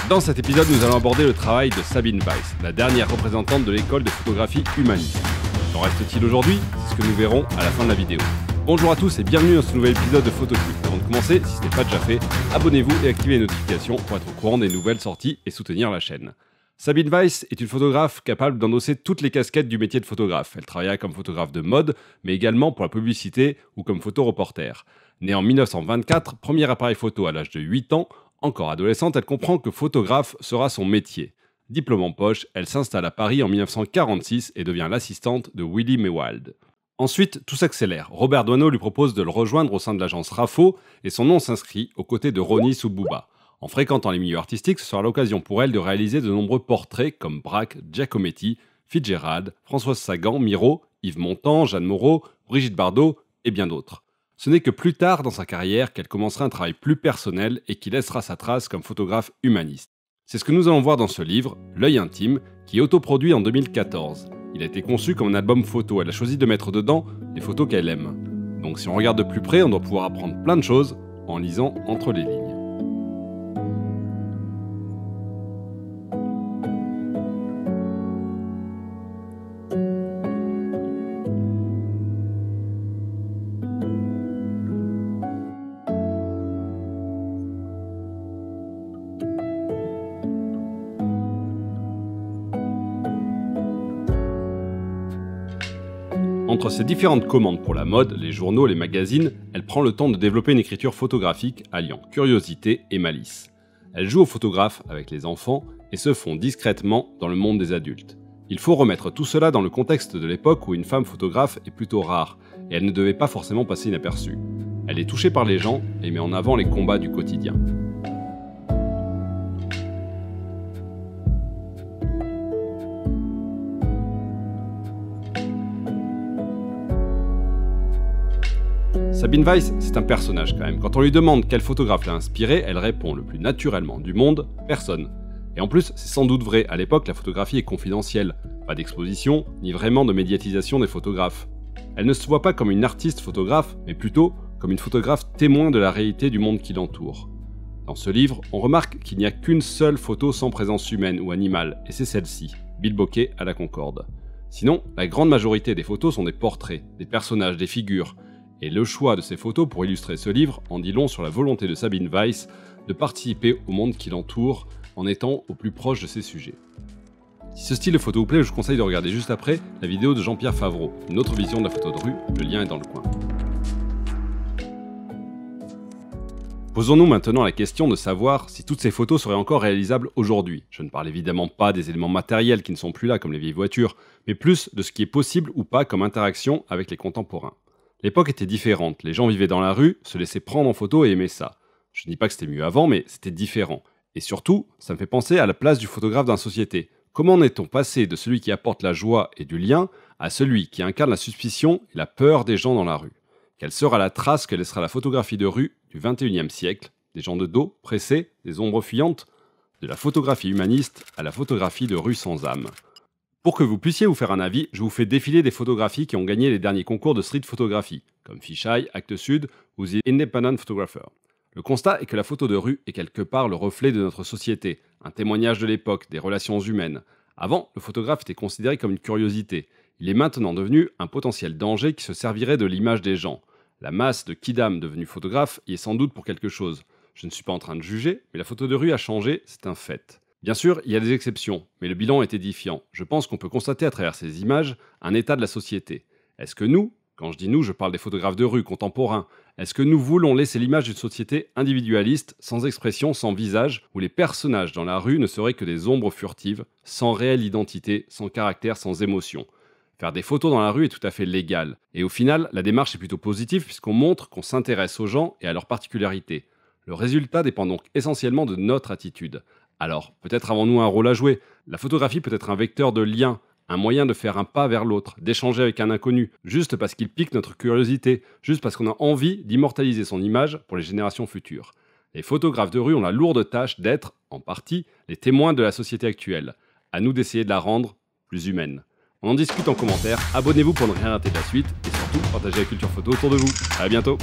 Dans cet épisode, nous allons aborder le travail de Sabine Weiss, la dernière représentante de l'école de photographie humaniste. Qu'en reste-t-il aujourd'hui? C'est ce que nous verrons à la fin de la vidéo. Bonjour à tous et bienvenue dans ce nouvel épisode de Photocube. Avant de commencer, si ce n'est pas déjà fait, abonnez-vous et activez les notifications pour être au courant des nouvelles sorties et soutenir la chaîne. Sabine Weiss est une photographe capable d'endosser toutes les casquettes du métier de photographe. Elle travailla comme photographe de mode, mais également pour la publicité ou comme photoreporter. Née en 1924, premier appareil photo à l'âge de 8 ans, encore adolescente, elle comprend que photographe sera son métier. Diplôme en poche, elle s'installe à Paris en 1946 et devient l'assistante de Willy Mewald. Ensuite, tout s'accélère. Robert Doisneau lui propose de le rejoindre au sein de l'agence Rafo et son nom s'inscrit aux côtés de Ronnie Soubouba. En fréquentant les milieux artistiques, ce sera l'occasion pour elle de réaliser de nombreux portraits comme Braque, Giacometti, Fitzgerald, Françoise Sagan, Miro, Yves Montand, Jeanne Moreau, Brigitte Bardot et bien d'autres. Ce n'est que plus tard dans sa carrière qu'elle commencera un travail plus personnel et qui laissera sa trace comme photographe humaniste. C'est ce que nous allons voir dans ce livre, L'œil intime, qui est autoproduit en 2014. Il a été conçu comme un album photo, elle a choisi de mettre dedans les photos qu'elle aime. Donc si on regarde de plus près, on doit pouvoir apprendre plein de choses en lisant entre les lignes. Entre ses différentes commandes pour la mode, les journaux, les magazines, elle prend le temps de développer une écriture photographique alliant curiosité et malice. Elle joue au photographe avec les enfants et se fond discrètement dans le monde des adultes. Il faut remettre tout cela dans le contexte de l'époque où une femme photographe est plutôt rare et elle ne devait pas forcément passer inaperçue. Elle est touchée par les gens et met en avant les combats du quotidien. Sabine Weiss, c'est un personnage quand même. Quand on lui demande quel photographe l'a inspiré, elle répond le plus naturellement du monde, personne. Et en plus, c'est sans doute vrai, à l'époque la photographie est confidentielle. Pas d'exposition, ni vraiment de médiatisation des photographes. Elle ne se voit pas comme une artiste photographe, mais plutôt comme une photographe témoin de la réalité du monde qui l'entoure. Dans ce livre, on remarque qu'il n'y a qu'une seule photo sans présence humaine ou animale, et c'est celle-ci, Bilboquet à la Concorde. Sinon, la grande majorité des photos sont des portraits, des personnages, des figures. Et le choix de ces photos pour illustrer ce livre en dit long sur la volonté de Sabine Weiss de participer au monde qui l'entoure en étant au plus proche de ses sujets. Si ce style de photo vous plaît, je vous conseille de regarder juste après la vidéo de Jean-Pierre Favreau, une autre vision de la photo de rue, le lien est dans le coin. Posons-nous maintenant la question de savoir si toutes ces photos seraient encore réalisables aujourd'hui. Je ne parle évidemment pas des éléments matériels qui ne sont plus là comme les vieilles voitures, mais plus de ce qui est possible ou pas comme interaction avec les contemporains. L'époque était différente, les gens vivaient dans la rue, se laissaient prendre en photo et aimaient ça. Je ne dis pas que c'était mieux avant, mais c'était différent. Et surtout, ça me fait penser à la place du photographe dans la société. Comment en est-on passé de celui qui apporte la joie et du lien à celui qui incarne la suspicion et la peur des gens dans la rue? Quelle sera la trace que laissera la photographie de rue du XXIe siècle? Des gens de dos, pressés, des ombres fuyantes? De la photographie humaniste à la photographie de rue sans âme. Pour que vous puissiez vous faire un avis, je vous fais défiler des photographies qui ont gagné les derniers concours de street photographie, comme Fisheye, Actes Sud ou The Independent Photographer. Le constat est que la photo de rue est quelque part le reflet de notre société, un témoignage de l'époque, des relations humaines. Avant, le photographe était considéré comme une curiosité. Il est maintenant devenu un potentiel danger qui se servirait de l'image des gens. La masse de kidam devenus photographes y est sans doute pour quelque chose. Je ne suis pas en train de juger, mais la photo de rue a changé, c'est un fait. Bien sûr, il y a des exceptions, mais le bilan est édifiant. Je pense qu'on peut constater à travers ces images un état de la société. Est-ce que nous, quand je dis nous, je parle des photographes de rue contemporains, est-ce que nous voulons laisser l'image d'une société individualiste, sans expression, sans visage, où les personnages dans la rue ne seraient que des ombres furtives, sans réelle identité, sans caractère, sans émotion? Faire des photos dans la rue est tout à fait légal. Et au final, la démarche est plutôt positive puisqu'on montre qu'on s'intéresse aux gens et à leurs particularités. Le résultat dépend donc essentiellement de notre attitude. Alors, peut-être avons-nous un rôle à jouer. La photographie peut être un vecteur de lien, un moyen de faire un pas vers l'autre, d'échanger avec un inconnu, juste parce qu'il pique notre curiosité, juste parce qu'on a envie d'immortaliser son image pour les générations futures. Les photographes de rue ont la lourde tâche d'être, en partie, les témoins de la société actuelle. À nous d'essayer de la rendre plus humaine. On en discute en commentaire, abonnez-vous pour ne rien rater de la suite, et surtout, partagez la culture photo autour de vous. À bientôt.